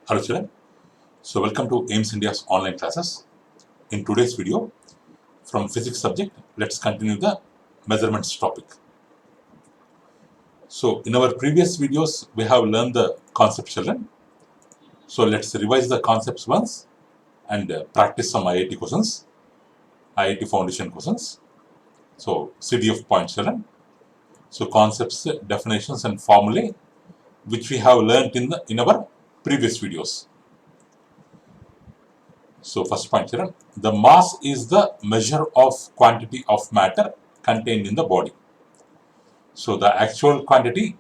Hello children, so welcome to AIMS India's online classes. In today's video, from physics subject, let's continue the measurements topic. So in our previous videos, we have learned the concepts children. So let's revise the concepts once and practice some IIT questions, IIT foundation questions. So CDF points children. So concepts, definitions and formulae which we have learned in our previous videos. So first point children, the mass is the measure of quantity of matter contained in the body. So the actual quantity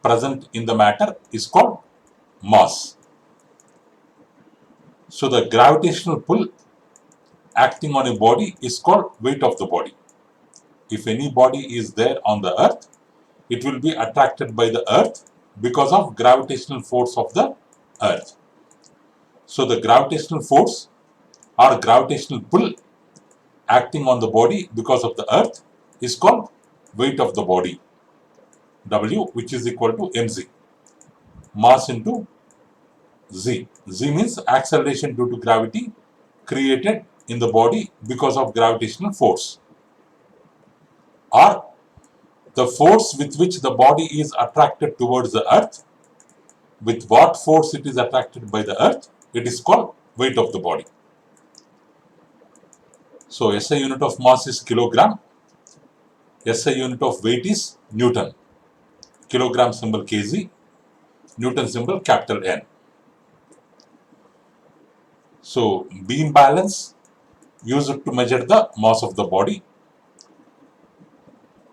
present in the matter is called mass. So the gravitational pull acting on a body is called weight of the body. If any body is there on the earth, it will be attracted by the earth because of gravitational force of the earth. So the gravitational force or gravitational pull acting on the body because of the earth is called weight of the body, W, which is equal to mz, mass into z. Z means acceleration due to gravity created in the body because of gravitational force, or the force with which the body is attracted towards the earth. With what force it is attracted by the earth, it is called weight of the body. So SI unit of mass is kilogram, SI unit of weight is Newton, kilogram symbol kg, Newton symbol capital N. So beam balance used to measure the mass of the body,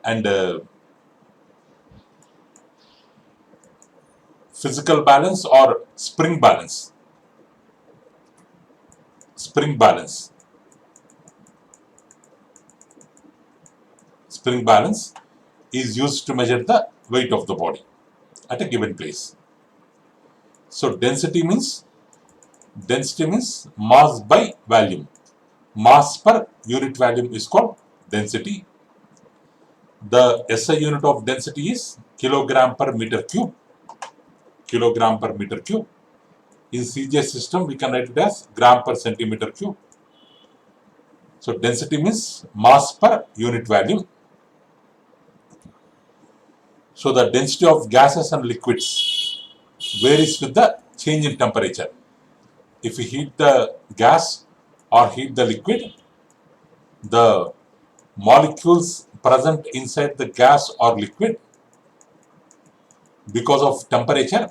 and physical balance or spring balance. Spring balance is used to measure the weight of the body at a given place. So density means mass by volume. Mass per unit volume is called density. The SI unit of density is kilogram per meter cube. Kilogram per meter cube. In CJ system, we can write it as gram per centimeter cube. So density means mass per unit volume. So the density of gases and liquids varies with the change in temperature. If we heat the gas or heat the liquid, the molecules present inside the gas or liquid, because of temperature,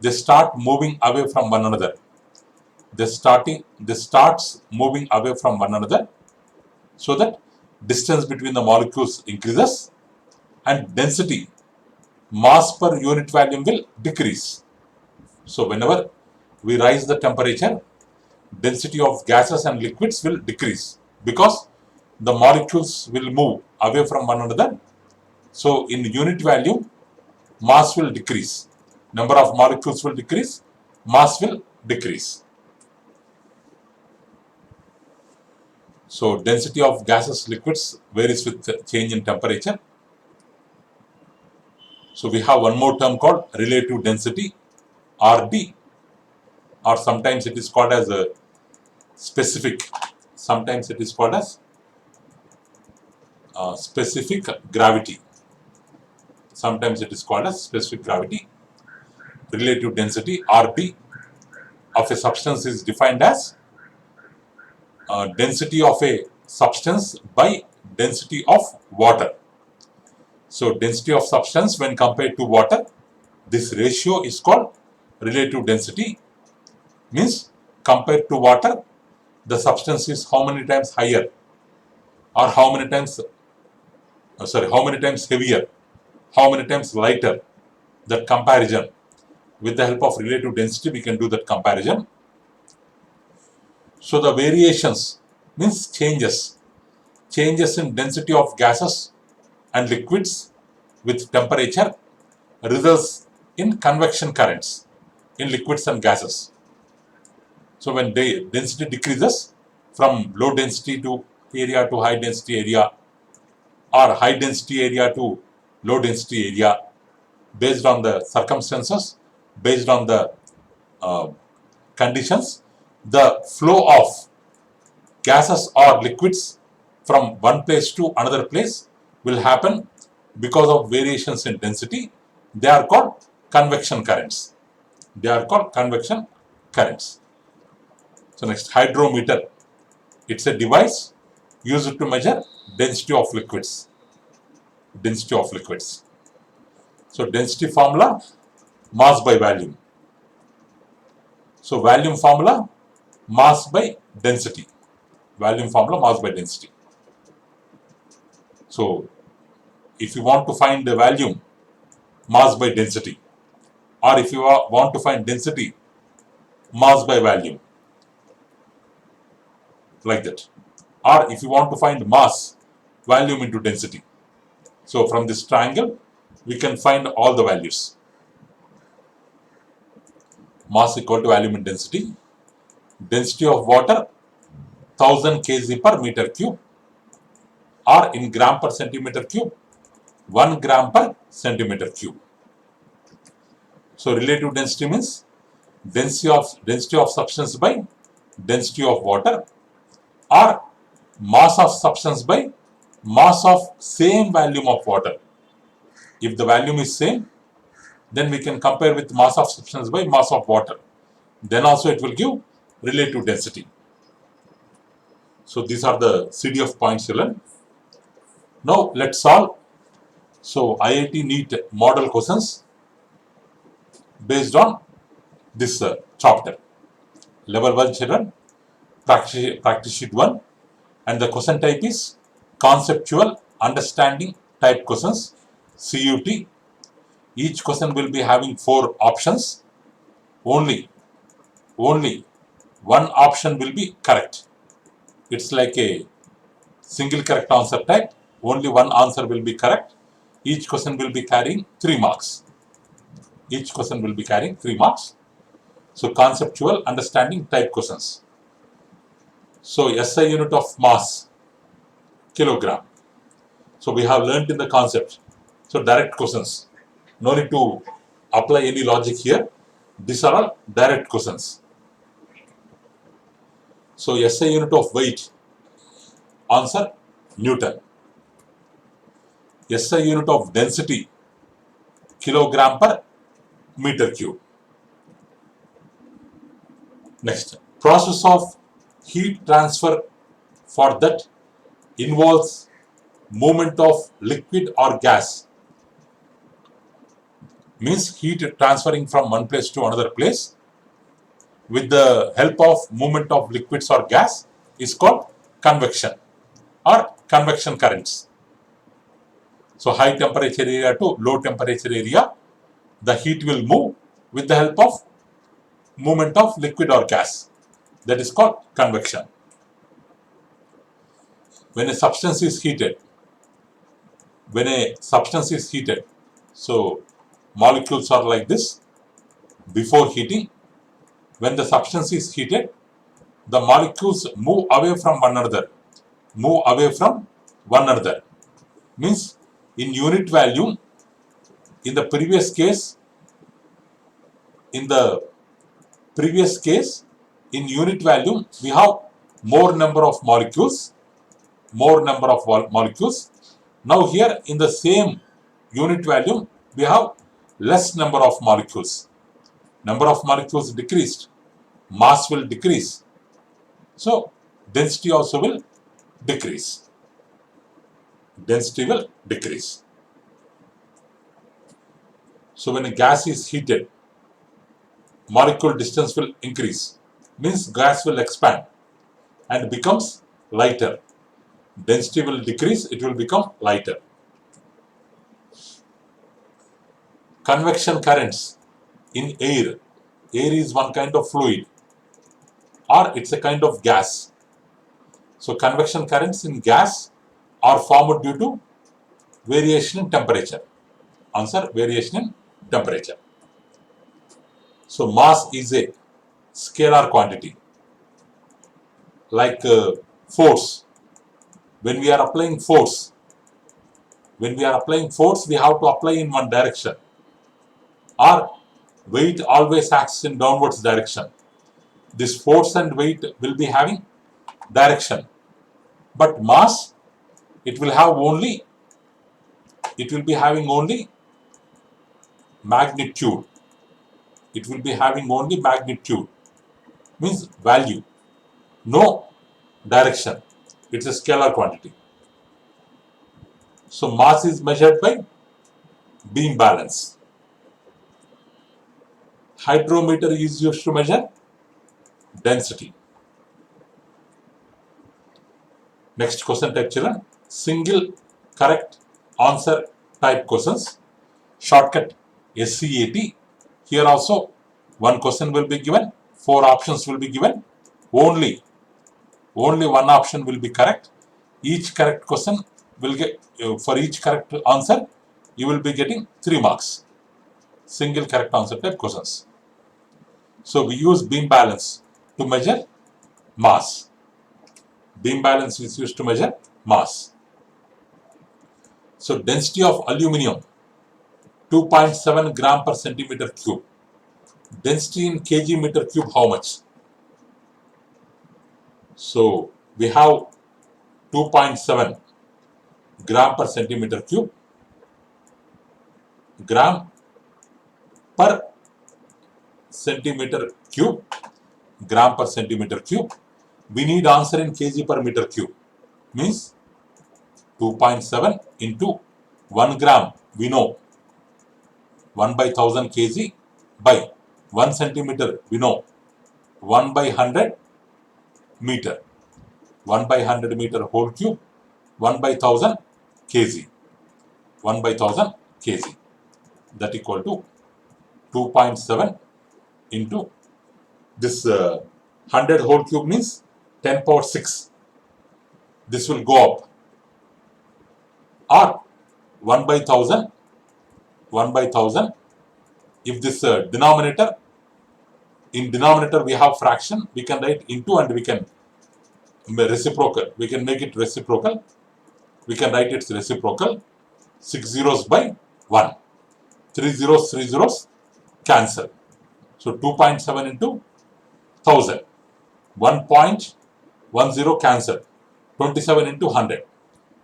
they start moving away from one another. They starts moving away from one another, so that distance between the molecules increases and density, mass per unit volume, will decrease. So whenever we rise the temperature, density of gases and liquids will decrease because the molecules will move away from one another. So in unit volume, mass will decrease, number of molecules will decrease, mass will decrease. So density of gases, liquids varies with change in temperature. So we have one more term called relative density, RD, or sometimes it is called as a specific. Sometimes it is called as specific gravity. Sometimes it is called as specific gravity. Relative density, RD, of a substance is defined as density of a substance by density of water. So density of substance when compared to water, this ratio is called relative density. Means compared to water, the substance is how many times higher, or how many times heavier, how many times lighter. That comparison, with the help of relative density, we can do that comparison. So the variations means changes in density of gases and liquids with temperature results in convection currents in liquids and gases. So when density decreases from low density to area to high density area, or high density area to low density area, based on the circumstances, based on the conditions, the flow of gases or liquids from one place to another place will happen because of variations in density. They are called convection currents. They are called convection currents. So next, hydrometer. It's a device used to measure density of liquids. Density of liquids. So density formula, mass by volume. So volume formula, mass by density. Volume formula, mass by density. So if you want to find the volume, mass by density, or if you want to find density, mass by volume, like that. Or if you want to find mass, volume into density. So from this triangle, we can find all the values. Mass equal to volume in density. Density of water, 1000 kg per meter cube, or in gram per centimeter cube, 1 gram per centimeter cube. So relative density means density of substance by density of water, or mass of substance by mass of same volume of water. If the volume is same, then we can compare with mass of substance by mass of water. Then also it will give relative density. So these are the CDF points you learn. Now let's solve. So IIT NEET model questions based on this chapter. Level 1 children, practice sheet 1, and the question type is conceptual understanding type questions, CUT. Each question will be having 4 options. Only one option will be correct. It's like a single correct answer type. Only one answer will be correct. Each question will be carrying 3 marks. Each question will be carrying 3 marks. So conceptual understanding type questions. So SI unit of mass, kilogram. So we have learned in the concept. So direct questions. No need to apply any logic here. These are all direct questions. So SI unit of weight, answer Newton. SI unit of density, kilogram per meter cube. Next, process of heat transfer for that involves movement of liquid or gas. Means heat transferring from one place to another place with the help of movement of liquids or gas is called convection or convection currents. So high temperature area to low temperature area, the heat will move with the help of movement of liquid or gas. That is called convection. When a substance is heated, so molecules are like this before heating. When the substance is heated, the molecules move away from one another. Means in unit volume, in the previous case, in unit volume, we have more number of molecules. Now here in the same unit volume, we have less number of molecules. Number of molecules decreased, mass will decrease. So density also will decrease. So when a gas is heated, molecule distance will increase. Means gas will expand and becomes lighter. Density will decrease, it will become lighter. Convection currents in air. Air is one kind of fluid, or it's a kind of gas. So convection currents in gas are formed due to variation in temperature. Answer, variation in temperature. So mass is a scalar quantity, like force. When we are applying force, we have to apply in one direction. Or weight always acts in downwards direction. This force and weight will be having direction, but mass, it will be having only magnitude. It will be having only magnitude, means value, no direction. It's a scalar quantity. So mass is measured by beam balance. Hydrometer is used to measure density. Next question type, children. Single correct answer type questions. Shortcut SCAT. Here also one question will be given, 4 options will be given. Only one option will be correct. Each correct question will get, for each correct answer, you will be getting 3 marks. Single correct answer type questions. So we use beam balance to measure mass. Beam balance is used to measure mass. So density of aluminium, 2.7 gram per centimeter cube. Density in kg meter cube, how much? So we have 2.7 gram per centimeter cube, gram per centimeter cube, gram per centimeter cube. We need answer in kg per meter cube, means 2.7 into 1 gram, we know 1 by 1000 kg, by 1 centimeter, we know 1 by 100 meter, 1 by 100 meter whole cube, 1 by 1000 kg, 1 by 1000 kg, that equal to 2.7 into this 100 whole cube means 10 power 6. This will go up, or 1 by 1000, 1 by 1000. If this denominator, in denominator we have fraction, we can write into and we can reciprocal. We can make it reciprocal. We can write its reciprocal. 6 zeros by 1. 3 zeros cancel. So 2.7 into 1000. 1.10 cancel. 27 into 100.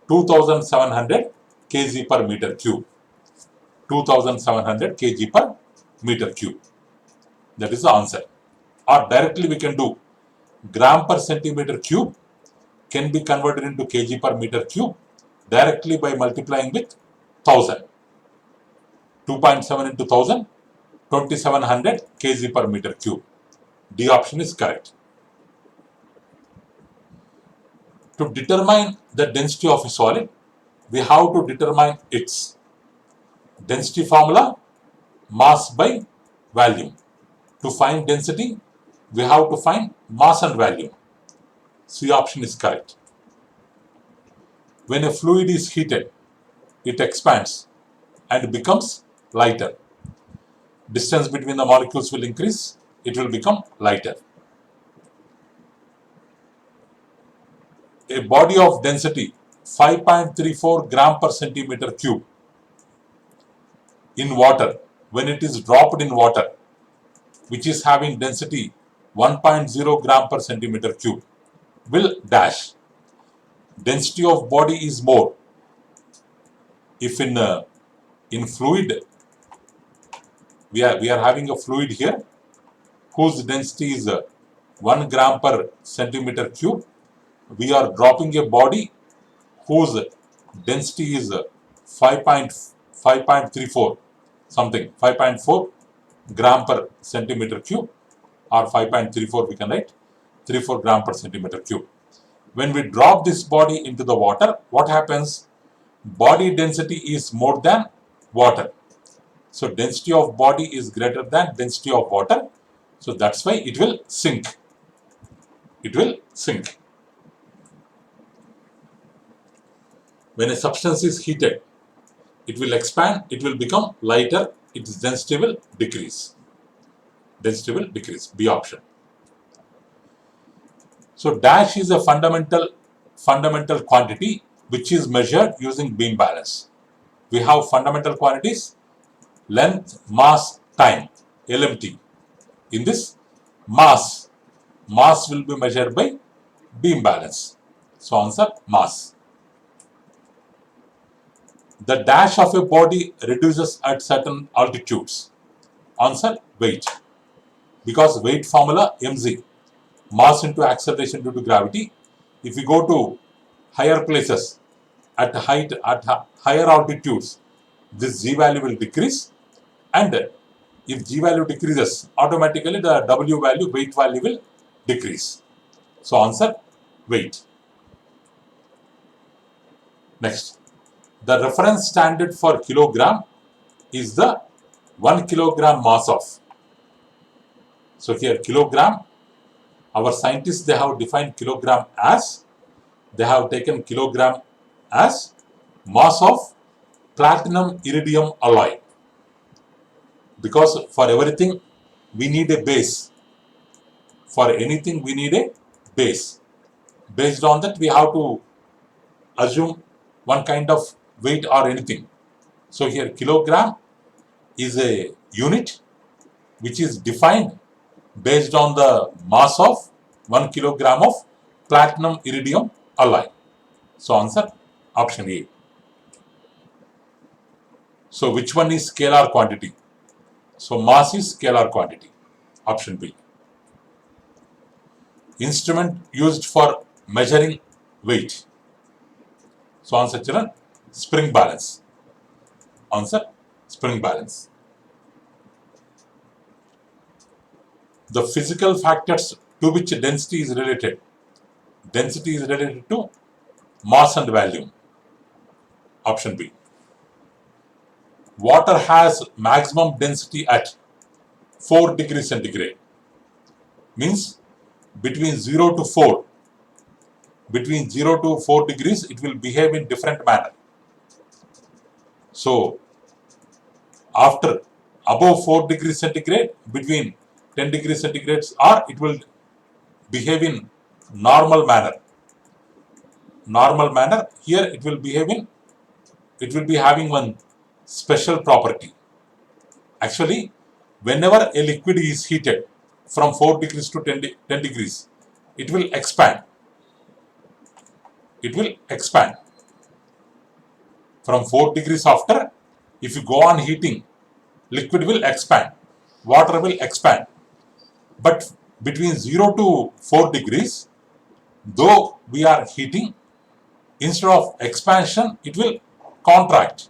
2700 kg per meter cube. 2700 kg per meter cube. That is the answer. Or directly we can do gram per centimeter cube can be converted into kg per meter cube directly by multiplying with 1000. 2.7 into 1000, 2700 kg per meter cube. D option is correct. To determine the density of a solid, we have to determine its density formula, mass by volume. To find density, we have to find mass and volume. C option is correct. When a fluid is heated, it expands and becomes lighter. Distance between the molecules will increase, it will become lighter. A body of density 5.34 gram per centimeter cube in water, when it is dropped in water, which is having density 1.0 gram per centimeter cube, will dash. Density of body is more if in fluid, we are having a fluid here whose density is 1 gram per centimeter cube. We are dropping a body whose density is 5.34 something, 5.4 gram per centimeter cube, or 5.34 we can write, 34 gram per centimeter cube. When we drop this body into the water, what happens? Body density is more than water. So density of body is greater than density of water. So that's why it will sink. It will sink. When a substance is heated, it will expand, it will become lighter, its density will decrease. Density will decrease. B option. So dash is a fundamental quantity which is measured using beam balance. We have fundamental quantities: length, mass, time. LMT. In this, mass will be measured by beam balance. So answer mass. The dash of a body reduces at certain altitudes. Answer weight. Because weight formula mg, mass into acceleration due to gravity. If you go to higher places at higher altitudes, this g value will decrease, and if g value decreases, automatically the w value, weight value, will decrease. So answer weight. Next, the reference standard for kilogram is the 1 kilogram mass of. So here kilogram, our scientists, they have defined kilogram as, they have taken kilogram as mass of platinum iridium alloy. Because for everything we need a base. For anything we need a base. Based on that, we have to assume one kind of weight or anything. So here kilogram is a unit which is defined based on the mass of 1 kilogram of platinum iridium alloy. So answer option A. So which one is scalar quantity? So mass is scalar quantity. Option B. Instrument used for measuring weight. So answer children, spring balance. Answer spring balance. The physical factors to which density is related. Density is related to mass and volume. Option B. Water has maximum density at 4 degrees centigrade. Means between 0 to 4. Between 0 to 4 degrees, it will behave in different manner. So, after above 4 degrees centigrade, between 10 degrees centigrades, or it will behave in normal manner. Normal manner, here it will behave in, it will be having one special property. Actually, whenever a liquid is heated from 4 degrees to 10 degrees, it will expand. It will expand. From 4 degrees after, if you go on heating, liquid will expand, water will expand. But between 0 to 4 degrees, though we are heating, instead of expansion, it will contract.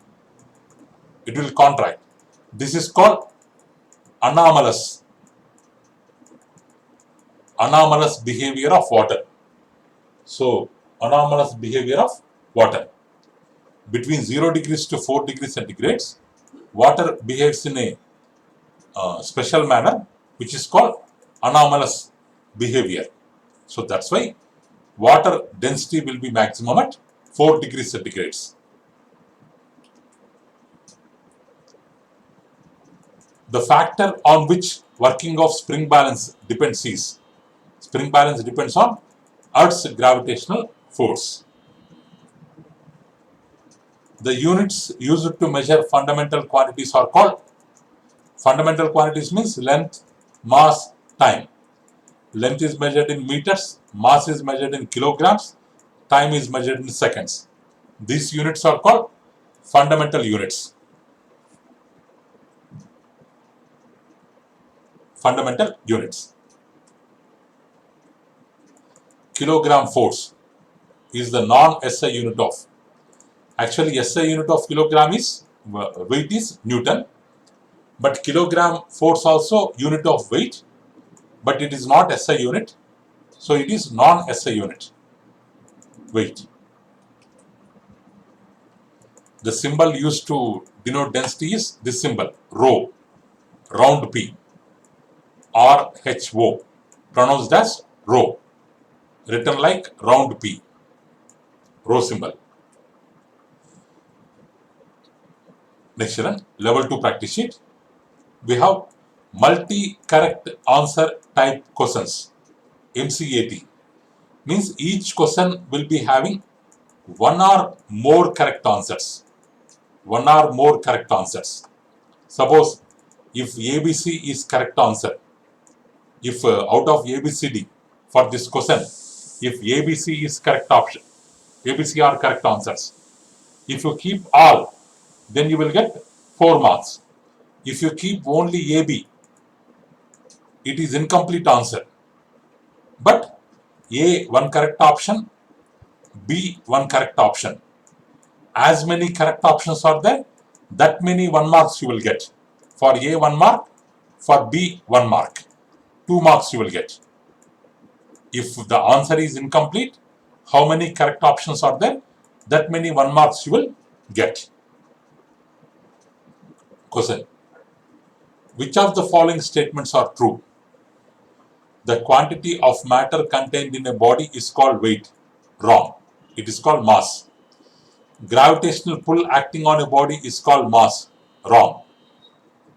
It will contract. This is called anomalous behavior of water. So, anomalous behavior of water. Between 0 degrees to 4 degrees centigrades, water behaves in a special manner, which is called anomalous behavior. So that's why water density will be maximum at 4 degrees centigrades. The factor on which working of spring balance depends is, spring balance depends on Earth's gravitational force. The units used to measure fundamental quantities are called, fundamental quantities means length, mass, time. Length is measured in meters, mass is measured in kilograms, time is measured in seconds. These units are called fundamental units. Fundamental units. Kilogram force is the non-SI unit of, actually SI unit of kilogram is, weight is Newton, but kilogram force also unit of weight, but it is not SI unit, so it is non-SI unit, weight. The symbol used to denote density is this symbol, rho, round P, RHO, pronounced as rho, written like round P, rho symbol. Next one, level 2 practice sheet. We have multi-correct answer type questions, MCAT. Means each question will be having one or more correct answers. One or more correct answers. Suppose if ABC is correct answer, if out of ABCD for this question, if ABC is correct option, ABC are correct answers. If you keep all, then you will get 4 marks. If you keep only AB, it is incomplete answer. But A, one correct option, B, one correct option. As many correct options are there, that many 1 marks you will get. For A, 1 mark, for B, 1 mark. 2 marks you will get. If the answer is incomplete, how many correct options are there? That many 1 marks you will get. Question. Which of the following statements are true? The quantity of matter contained in a body is called weight. Wrong. It is called mass. Gravitational pull acting on a body is called mass. Wrong.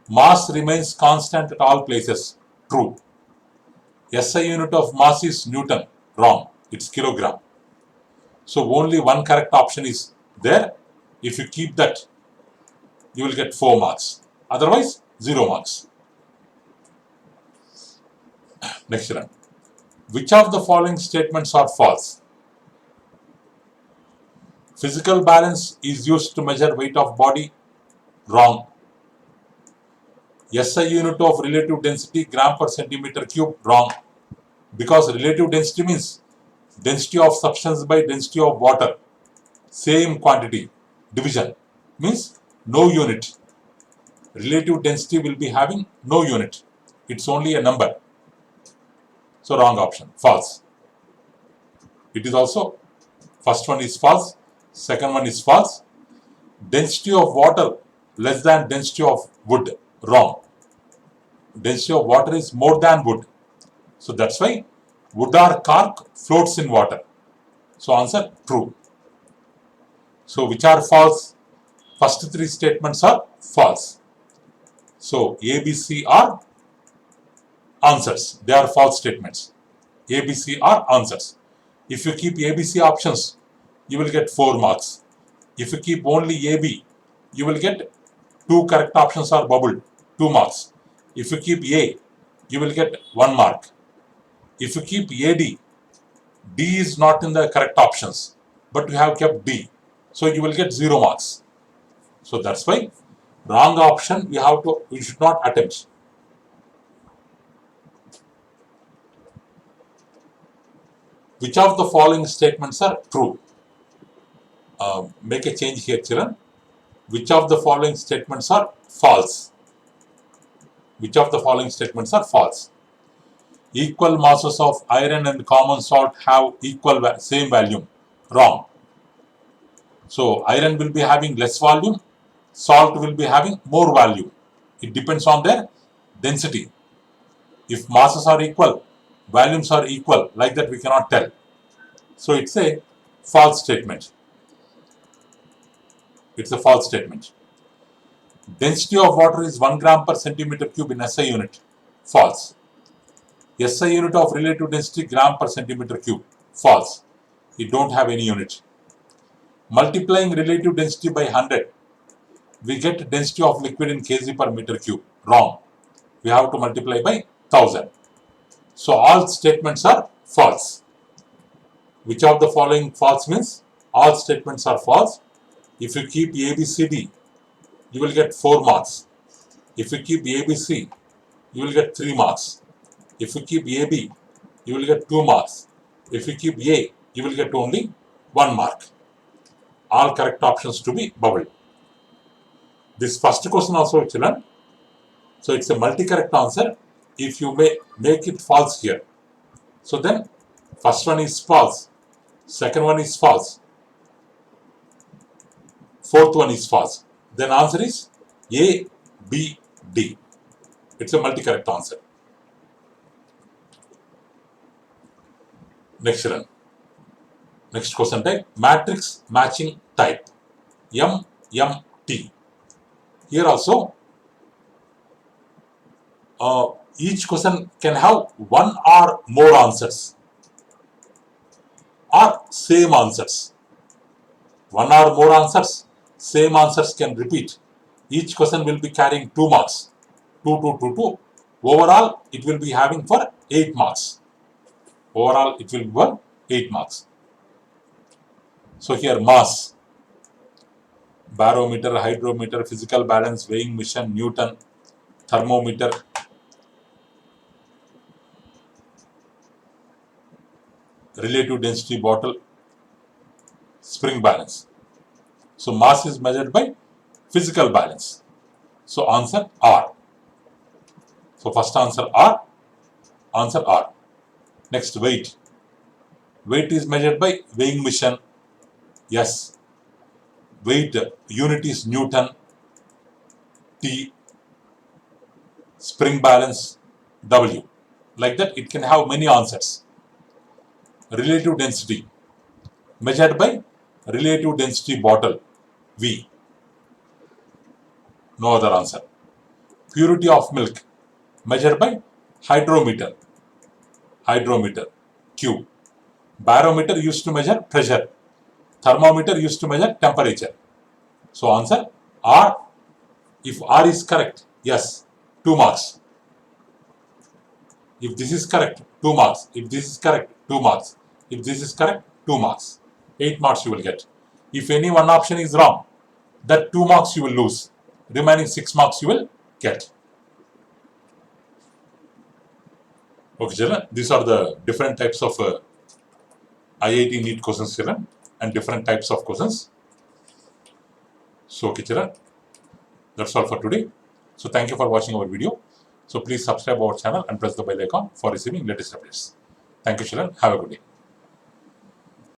Mass remains constant at all places. True. SI unit of mass is Newton. Wrong. It's kilogram. So only one correct option is there. If you keep that, you will get 4 marks. Otherwise, 0 marks. Next one. Which of the following statements are false? Physical balance is used to measure weight of body. Wrong. SI unit of relative density gram per centimeter cube. Wrong. Because relative density means density of substance by density of water. Same quantity. Division means no unit. Relative density will be having no unit. It's only a number. So wrong option. False. It is also, first one is false. Second one is false. Density of water less than density of wood. Wrong. Density of water is more than wood. So that's why wood or cork floats in water. So answer true. So which are false? First 3 statements are false. So A, B, C are answers. They are false statements. A, B, C are answers. If you keep A, B, C options, you will get 4 marks. If you keep only A, B, you will get 2 correct options are bubbled, 2 marks. If you keep A, you will get 1 mark. If you keep AD, D is not in the correct options, but you have kept D. So you will get 0 marks. So that's why wrong option we should not attempt. Which of the following statements are true? Make a change here, children. Which of the following statements are false? Which of the following statements are false? Equal masses of iron and common salt have same volume. Wrong. So iron will be having less volume, salt will be having more volume. It depends on their density. If masses are equal, volumes are equal, like that we cannot tell. So it's a false statement. It's a false statement. Density of water is 1 gram per centimeter cube in SI unit. False. SI unit of relative density gram per centimeter cube. False. You don't have any unit. Multiplying relative density by 100, we get density of liquid in kg per meter cube. Wrong. We have to multiply by 1000. So all statements are false. Which of the following false means? All statements are false. If you keep ABCD, you will get 4 marks. If you keep ABC, you will get 3 marks. If you keep AB, you will get 2 marks. If you keep A, you will get only 1 mark. All correct options to be bubbled. This first question also, children. So it's a multi-correct answer. If you may make it false here, so then first one is false, second one is false, fourth one is false. Then answer is A, B, D. It's a multi-correct answer. Next one. Next question type, matrix matching type, MMT. Here also, each question can have 1 or more answers or same answers. 1 or more answers, same answers can repeat. Each question will be carrying 2 marks. 2, 2, 2, 2. Overall, it will be having for 8 marks. Overall, it will be for 8 marks. So here mass, barometer, hydrometer, physical balance, weighing machine, Newton, thermometer, relative density bottle, spring balance. So mass is measured by physical balance. So answer R. So first answer R. Answer R. Next, weight. Weight is measured by weighing machine. Yes. Weight unit is Newton. T. Spring balance W. Like that, it can have many answers. Relative density measured by relative density bottle V. No other answer. Purity of milk measured by hydrometer. Hydrometer Q. Barometer used to measure pressure. Thermometer used to measure temperature. So answer R. If R is correct, yes, 2 marks. If this is correct, 2 marks. If this is correct, 2 marks. If this is correct, 2 marks. 8 marks you will get. If any one option is wrong, that 2 marks you will lose. Remaining 6 marks you will get. Okay, children, these are the different types of IIT NEET questions, children, and different types of questions. So, okay, children, that's all for today. So, thank you for watching our video. So, please subscribe our channel and press the bell icon for receiving latest updates. Thank you, children. Have a good day.